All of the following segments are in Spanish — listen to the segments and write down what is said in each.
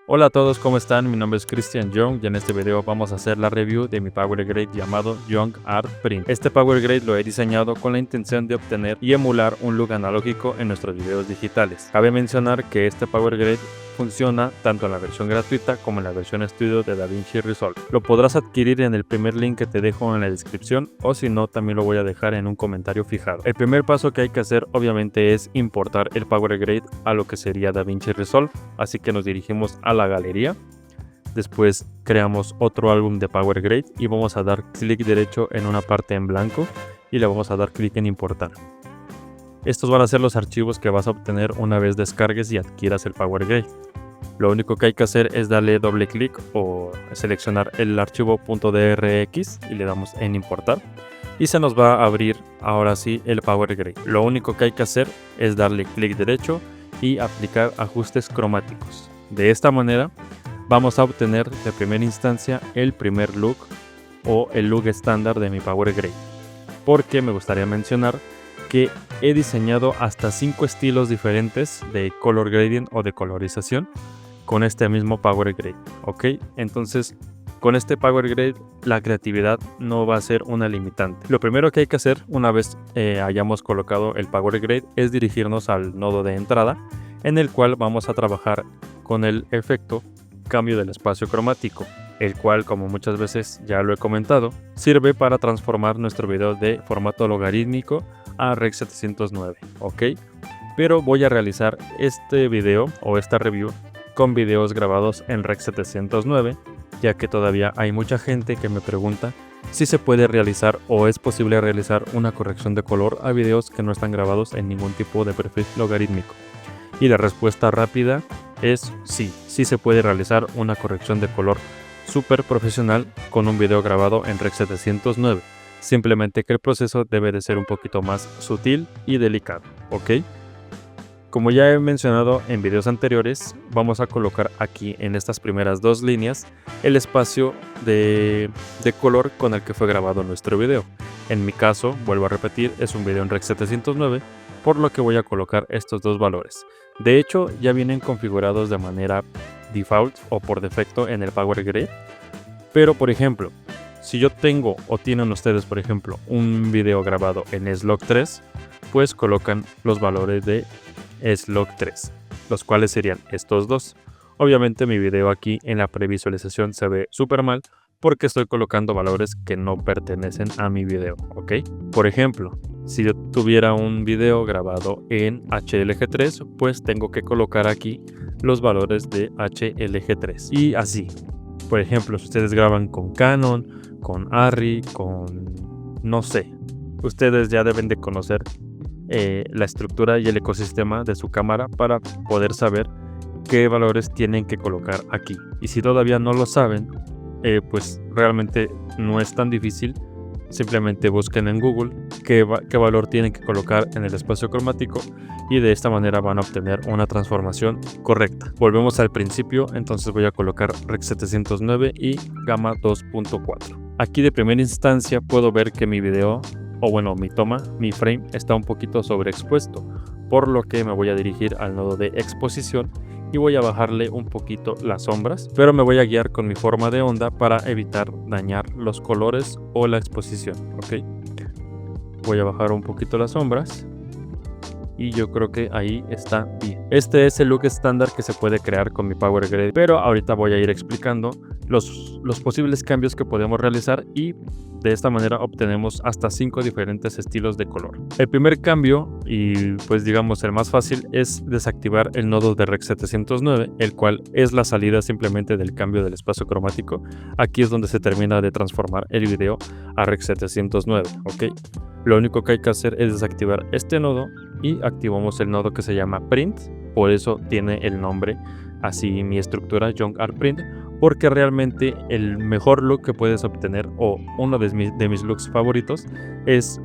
Hola a todos, ¿cómo están? Mi nombre es Christian Young y en este video vamos a hacer la review de mi Power Grade llamado Young Art Print. Este Power Grade lo he diseñado con la intención de obtener y emular un look analógico en nuestros videos digitales. Cabe mencionar que este Power Grade funciona tanto en la versión gratuita como en la versión estudio de DaVinci Resolve. Lo podrás adquirir en el primer link que te dejo en la descripción, o si no también lo voy a dejar en un comentario fijado. El primer paso que hay que hacer obviamente es importar el Power Grade a lo que sería DaVinci Resolve, así que nos dirigimos a la galería. Después creamos otro álbum de Power Grade y vamos a dar clic derecho en una parte en blanco y le vamos a dar clic en importar. Estos van a ser los archivos que vas a obtener una vez descargues y adquieras el Power Grade. Lo único que hay que hacer es darle doble clic o seleccionar el archivo .drx y le damos en importar. Y se nos va a abrir ahora sí el Power Grade. Lo único que hay que hacer es darle clic derecho y aplicar ajustes cromáticos. De esta manera vamos a obtener de primera instancia el primer look o el look estándar de mi Power Grade. Porque me gustaría mencionar que he diseñado hasta 5 estilos diferentes de color grading o de colorización con este mismo Power Grade, ¿ok? Entonces, con este Power Grade la creatividad no va a ser una limitante. Lo primero que hay que hacer una vez hayamos colocado el Power Grade es dirigirnos al nodo de entrada, en el cual vamos a trabajar con el efecto cambio del espacio cromático, el cual, como muchas veces ya lo he comentado, sirve para transformar nuestro video de formato logarítmico a Rec 709, ¿ok? Pero voy a realizar este video o esta review con videos grabados en Rec 709, ya que todavía hay mucha gente que me pregunta si se puede realizar o es posible realizar una corrección de color a videos que no están grabados en ningún tipo de perfil logarítmico. Y la respuesta rápida es sí, sí se puede realizar una corrección de color súper profesional con un video grabado en Rec 709. Simplemente que el proceso debe de ser un poquito más sutil y delicado, ¿ok? Como ya he mencionado en videos anteriores, vamos a colocar aquí en estas primeras dos líneas el espacio de color con el que fue grabado nuestro video. En mi caso, vuelvo a repetir, es un video en Rec 709, por lo que voy a colocar estos dos valores. De hecho, ya vienen configurados de manera default o por defecto en el Power Grade, pero por ejemplo, si yo tengo o tienen ustedes, por ejemplo, un video grabado en Slog3, pues colocan los valores de Slog3, los cuales serían estos dos. Obviamente mi video aquí en la previsualización se ve súper mal porque estoy colocando valores que no pertenecen a mi video, ¿ok? Por ejemplo, si yo tuviera un video grabado en HLG3, pues tengo que colocar aquí los valores de HLG3 y así. Por ejemplo, si ustedes graban con Canon, con Arri, con no sé, ustedes ya deben de conocer la estructura y el ecosistema de su cámara para poder saber qué valores tienen que colocar aquí. Y si todavía no lo saben, pues realmente no es tan difícil. Simplemente busquen en Google qué valor tienen que colocar en el espacio cromático y de esta manera van a obtener una transformación correcta. Volvemos al principio, entonces voy a colocar Rec 709 y Gamma 2.4. Aquí de primera instancia puedo ver que mi video, o bueno, mi toma, mi frame está un poquito sobreexpuesto, por lo que me voy a dirigir al nodo de exposición y voy a bajarle un poquito las sombras, pero me voy a guiar con mi forma de onda para evitar dañar los colores o la exposición, ¿ok? Voy a bajar un poquito las sombras y yo creo que ahí está bien. Este es el look estándar que se puede crear con mi Power Grade, pero ahorita voy a ir explicando los posibles cambios que podemos realizar y de esta manera obtenemos hasta 5 diferentes estilos de color. El primer cambio, y pues digamos el más fácil, es desactivar el nodo de Rec 709, el cual es la salida simplemente del cambio del espacio cromático. Aquí es donde se termina de transformar el video a Rec 709, ¿ok? Lo único que hay que hacer es desactivar este nodo y activamos el nodo que se llama Print, por eso tiene el nombre así mi estructura Young Art Print, porque realmente el mejor look que puedes obtener o uno de mis looks favoritos es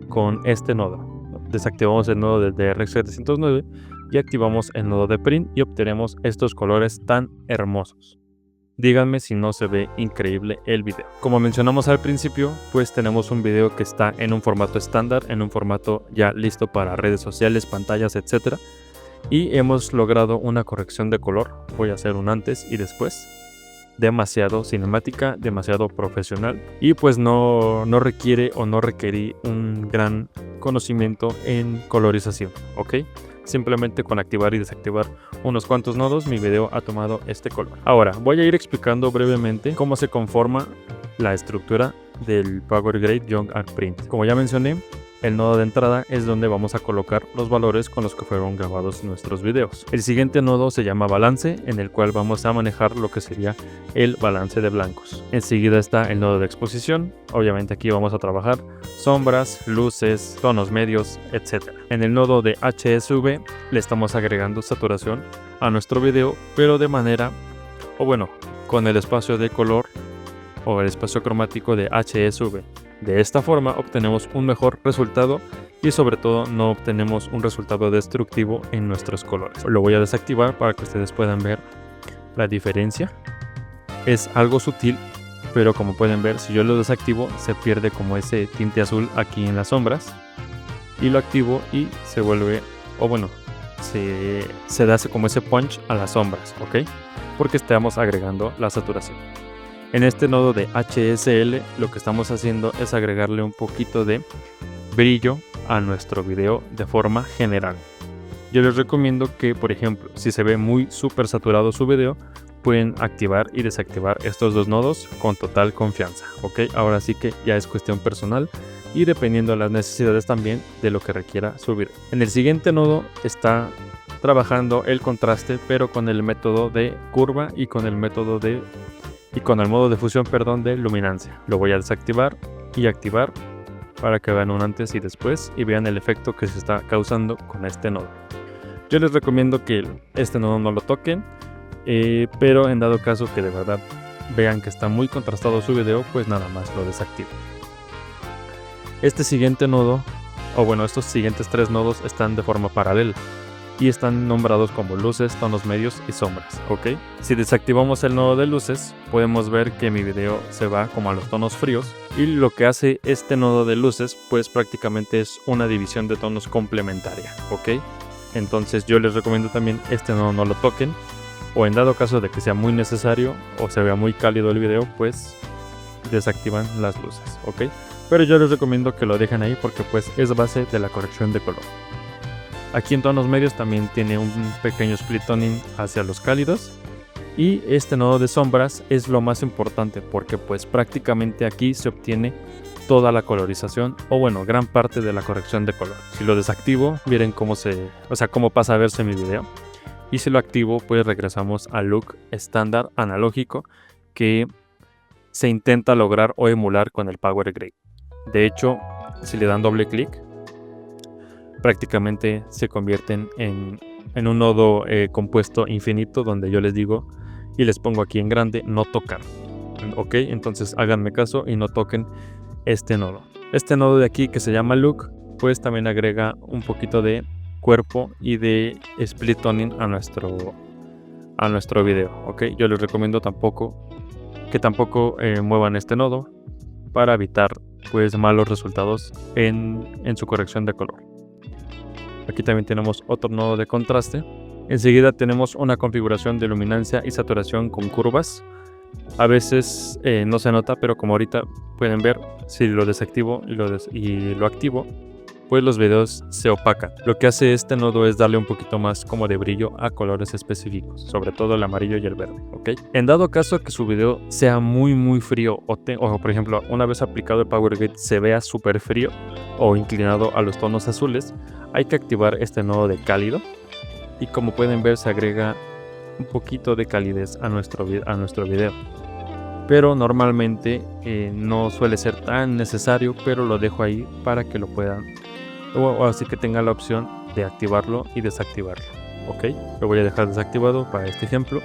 con este nodo. Desactivamos el nodo de Rec 709 y activamos el nodo de Print y obtenemos estos colores tan hermosos. Díganme si no se ve increíble el video. Como mencionamos al principio, pues tenemos un video que está en un formato estándar, en un formato ya listo para redes sociales, pantallas, etc. y hemos logrado una corrección de color. Voy a hacer un antes y después, demasiado cinemática, demasiado profesional, y pues no requiere o no requerí un gran conocimiento en colorización, ¿ok? Simplemente con activar y desactivar unos cuantos nodos mi video ha tomado este color. Ahora voy a ir explicando brevemente cómo se conforma la estructura del Power Grade Young Art Print. Como ya mencioné, el nodo de entrada es donde vamos a colocar los valores con los que fueron grabados nuestros videos. El siguiente nodo se llama balance, en el cual vamos a manejar lo que sería el balance de blancos. Enseguida está el nodo de exposición. Obviamente aquí vamos a trabajar sombras, luces, tonos medios, etc. En el nodo de HSV le estamos agregando saturación a nuestro video, pero de manera, con el espacio de color o el espacio cromático de HSV. De esta forma obtenemos un mejor resultado y sobre todo no obtenemos un resultado destructivo en nuestros colores. Lo voy a desactivar para que ustedes puedan ver la diferencia. Es algo sutil, pero como pueden ver, si yo lo desactivo se pierde como ese tinte azul aquí en las sombras, y lo activo y se vuelve, se da como ese punch a las sombras, ¿ok? Porque estamos agregando la saturación. En este nodo de HSL lo que estamos haciendo es agregarle un poquito de brillo a nuestro video de forma general. Yo les recomiendo que, por ejemplo, si se ve muy súper saturado su video, pueden activar y desactivar estos dos nodos con total confianza, ¿ok? Ahora sí que ya es cuestión personal y dependiendo de las necesidades también de lo que requiera su video. En el siguiente nodo está trabajando el contraste, pero con el método de curva y con el modo de fusión, de luminancia. Lo voy a desactivar y activar para que vean un antes y después y vean el efecto que se está causando con este nodo. Yo les recomiendo que este nodo no lo toquen, pero en dado caso que de verdad vean que está muy contrastado su video, pues nada más lo desactiven. Este siguiente nodo, estos siguientes tres nodos están de forma paralela y están nombrados como luces, tonos medios y sombras, ¿ok? Si desactivamos el nodo de luces, podemos ver que mi video se va como a los tonos fríos, y lo que hace este nodo de luces, pues prácticamente es una división de tonos complementaria, ¿ok? Entonces yo les recomiendo también este nodo no lo toquen, o en dado caso de que sea muy necesario o se vea muy cálido el video, pues desactivan las luces, ¿ok? Pero yo les recomiendo que lo dejen ahí porque pues es base de la corrección de color. Aquí en tonos medios también tiene un pequeño split toning hacia los cálidos, y este nodo de sombras es lo más importante porque pues prácticamente aquí se obtiene toda la colorización gran parte de la corrección de color. Si lo desactivo, miren cómo pasa a verse mi video, y si lo activo pues regresamos al look estándar analógico que se intenta lograr o emular con el Power Grade. De hecho, si le dan doble clic, prácticamente se convierten en un nodo compuesto infinito, donde yo les digo y les pongo aquí en grande no tocar, ok. Entonces háganme caso y no toquen este nodo. Este nodo de aquí que se llama look, pues también agrega un poquito de cuerpo y de split toning a nuestro video, ok. Yo les recomiendo que tampoco muevan este nodo para evitar pues malos resultados en su corrección de color. Aquí también tenemos otro nodo de contraste. Enseguida tenemos una configuración de luminancia y saturación con curvas. A veces no se nota, pero como ahorita pueden ver, si lo desactivo y lo activo, pues los videos se opacan. Lo que hace este nodo es darle un poquito más como de brillo a colores específicos, sobre todo el amarillo y el verde, ¿ok? En dado caso que su video sea muy frío o por ejemplo, una vez aplicado el Power Grade se vea súper frío o inclinado a los tonos azules, hay que activar este nodo de cálido, y como pueden ver se agrega un poquito de calidez a nuestro video. Pero normalmente no suele ser tan necesario, pero lo dejo ahí para que lo puedan, o así que tengan la opción de activarlo y desactivarlo, ok. Lo voy a dejar desactivado para este ejemplo.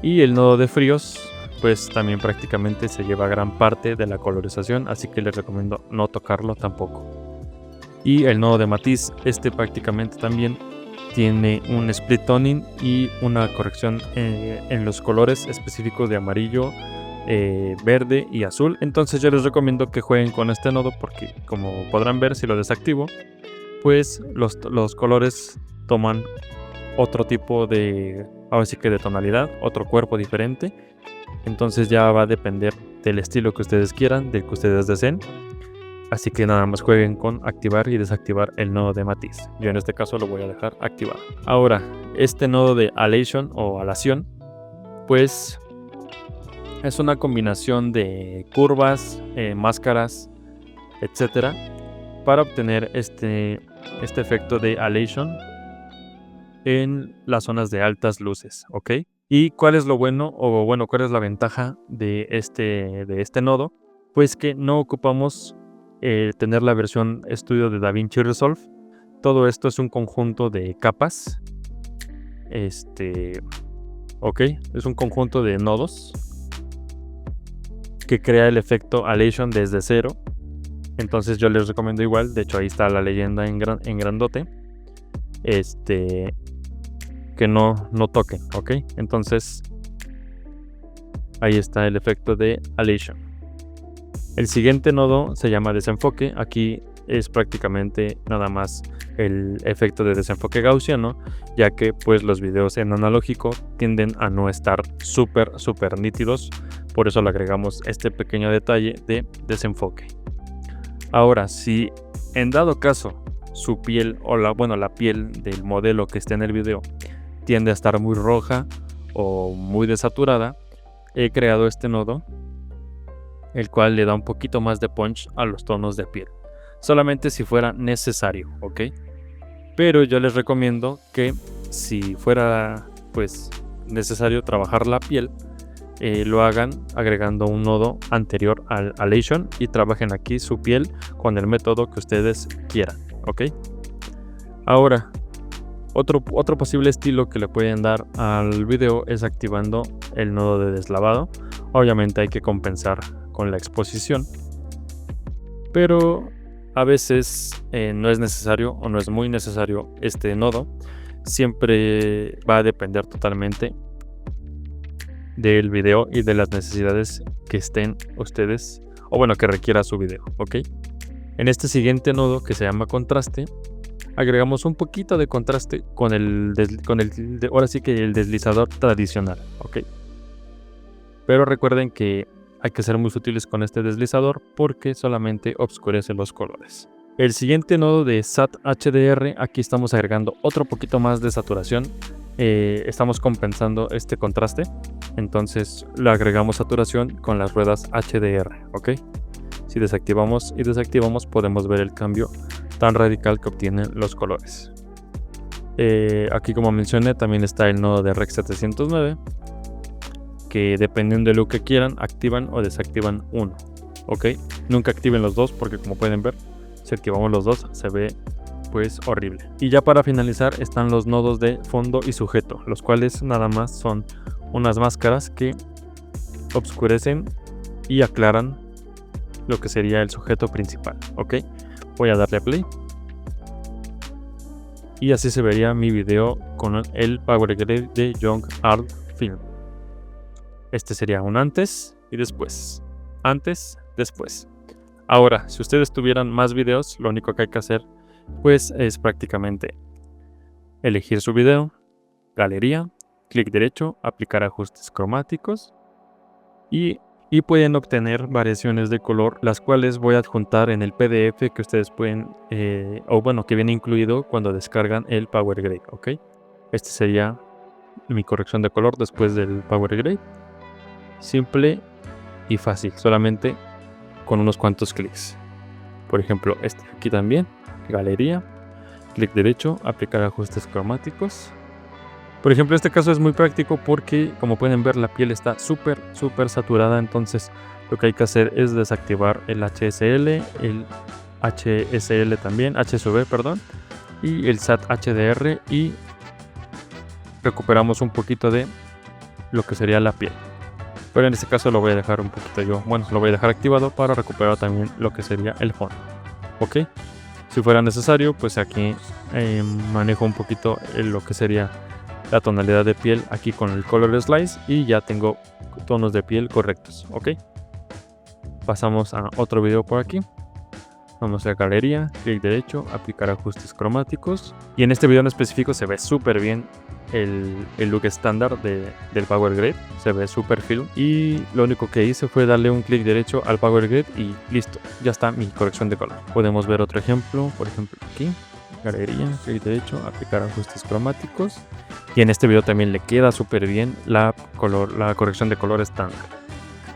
Y el nodo de fríos pues también prácticamente se lleva gran parte de la colorización, así que les recomiendo no tocarlo tampoco. Y el nodo de matiz, prácticamente también tiene un split toning y una corrección en los colores específicos de amarillo, verde y azul. Entonces yo les recomiendo que jueguen con este nodo porque, como podrán ver, si lo desactivo, pues los colores toman otro tipo de, ahora sí que de tonalidad, otro cuerpo diferente. Entonces ya va a depender del estilo que ustedes quieran, del que ustedes deseen. Así que nada más jueguen con activar y desactivar el nodo de matiz. Yo en este caso lo voy a dejar activado. Ahora, este nodo de alation o alación, pues es una combinación de curvas, máscaras, etcétera, para obtener este efecto de alation en las zonas de altas luces, ¿ok? ¿Y cuál es lo bueno, o bueno, cuál es la ventaja de este nodo? Pues que no ocupamos tener la versión estudio de DaVinci Resolve. Todo esto es un conjunto de capas. Ok, es un conjunto de nodos que crea el efecto alation desde cero. Entonces yo les recomiendo igual, de hecho ahí está la leyenda en grandote, que no toquen, ¿ok? Entonces ahí está el efecto de alation. El siguiente nodo se llama desenfoque. Aquí es prácticamente nada más el efecto de desenfoque gaussiano, ya que pues los videos en analógico tienden a no estar súper nítidos, por eso le agregamos este pequeño detalle de desenfoque. Ahora, si en dado caso su piel o la piel del modelo que esté en el video tiende a estar muy roja o muy desaturada, he creado este nodo, el cual le da un poquito más de punch a los tonos de piel, solamente si fuera necesario, ¿ok? Pero yo les recomiendo que si fuera pues necesario trabajar la piel, lo hagan agregando un nodo anterior al alation y trabajen aquí su piel con el método que ustedes quieran, ¿ok? Ahora, otro posible estilo que le pueden dar al video es activando el nodo de deslavado. Obviamente hay que compensar con la exposición, pero a veces no es necesario o no es muy necesario este nodo. Siempre va a depender totalmente del video y de las necesidades que estén ustedes, o bueno, que requiera su video, ¿ok? En este siguiente nodo, que se llama contraste, agregamos un poquito de contraste con ahora sí que el deslizador tradicional, ¿ok? Pero recuerden que hay que ser muy sutiles con este deslizador porque solamente oscurece los colores. El siguiente nodo de SAT HDR, aquí estamos agregando otro poquito más de saturación. Estamos compensando este contraste, entonces le agregamos saturación con las ruedas HDR, ¿ok? Si desactivamos y desactivamos podemos ver el cambio tan radical que obtienen los colores. Aquí, como mencioné, también está el nodo de Rec 709, que dependiendo del look que quieran, activan o desactivan uno, ¿ok? Nunca activen los dos porque, como pueden ver, si activamos los dos se ve pues horrible. Y ya para finalizar están los nodos de fondo y sujeto, los cuales nada más son unas máscaras que obscurecen y aclaran lo que sería el sujeto principal, ¿ok? Voy a darle a play y así se vería mi video con el Power Grade de Young Art Film. Este sería un antes y después. Antes, después. Ahora, si ustedes tuvieran más videos, lo único que hay que hacer pues es prácticamente elegir su video, galería, clic derecho, aplicar ajustes cromáticos y pueden obtener variaciones de color, las cuales voy a adjuntar en el PDF que ustedes pueden, que viene incluido cuando descargan el Power Grade, ¿ok? Este sería mi corrección de color después del Power Grade. Simple y fácil, solamente con unos cuantos clics. Por ejemplo, este aquí también, galería, clic derecho, aplicar ajustes cromáticos. Por ejemplo, este caso es muy práctico porque, como pueden ver, la piel está súper saturada, entonces lo que hay que hacer es desactivar el HSL, el HSL también, HSV, perdón, y el SAT HDR y recuperamos un poquito de lo que sería la piel. Pero en este caso lo voy a dejar un poquito lo voy a dejar activado para recuperar también lo que sería el fondo, ¿ok? Si fuera necesario, pues aquí manejo un poquito lo que sería la tonalidad de piel aquí con el Color Slice y ya tengo tonos de piel correctos, ¿ok? Pasamos a otro video por aquí. Vamos a galería, clic derecho, aplicar ajustes cromáticos. Y en este video en específico se ve súper bien el look estándar del Power Grid. Se ve super film. Y lo único que hice fue darle un clic derecho al Power Grid y listo. Ya está mi corrección de color. Podemos ver otro ejemplo. Por ejemplo aquí. Galería, clic derecho, aplicar ajustes cromáticos. Y en este video también le queda súper bien la corrección de color estándar.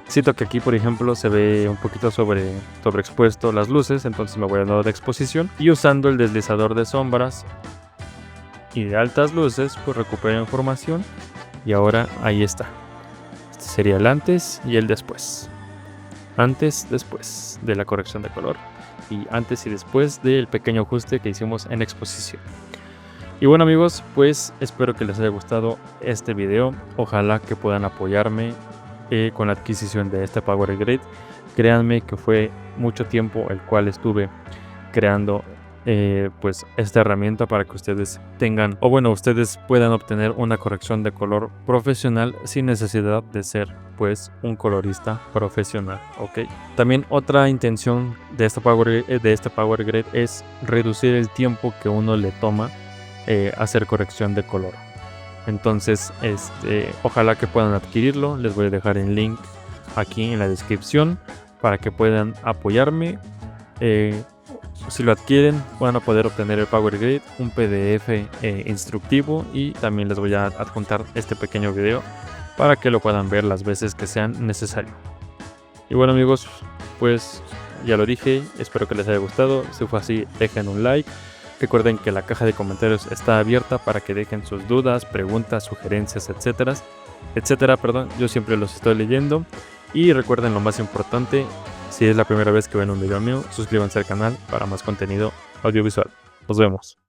Siento que aquí, por ejemplo, se ve un poquito sobreexpuesto las luces, entonces me voy a modo de exposición y usando el deslizador de sombras y de altas luces, pues recupero información y ahora ahí está. Este sería el antes y el después. Antes, después de la corrección de color y antes y después del pequeño ajuste que hicimos en exposición. Y bueno amigos, pues espero que les haya gustado este video. Ojalá que puedan apoyarme con la adquisición de este Power Grid. Créanme que fue mucho tiempo el cual estuve creando pues esta herramienta para que ustedes tengan, o bueno, ustedes puedan obtener una corrección de color profesional sin necesidad de ser pues un colorista profesional, ¿ok? También otra intención de este Power Grid es reducir el tiempo que uno le toma hacer corrección de color. Entonces ojalá que puedan adquirirlo. Les voy a dejar el link aquí en la descripción para que puedan apoyarme. Si lo adquieren van a poder obtener el Power Grid, un PDF instructivo, y también les voy a adjuntar este pequeño video para que lo puedan ver las veces que sean necesario. Y bueno amigos, pues ya lo dije, espero que les haya gustado. Si fue así, dejen un like. Recuerden que la caja de comentarios está abierta para que dejen sus dudas, preguntas, sugerencias, etcétera. Yo siempre los estoy leyendo. Y recuerden lo más importante, si es la primera vez que ven un video mío, suscríbanse al canal para más contenido audiovisual. Nos vemos.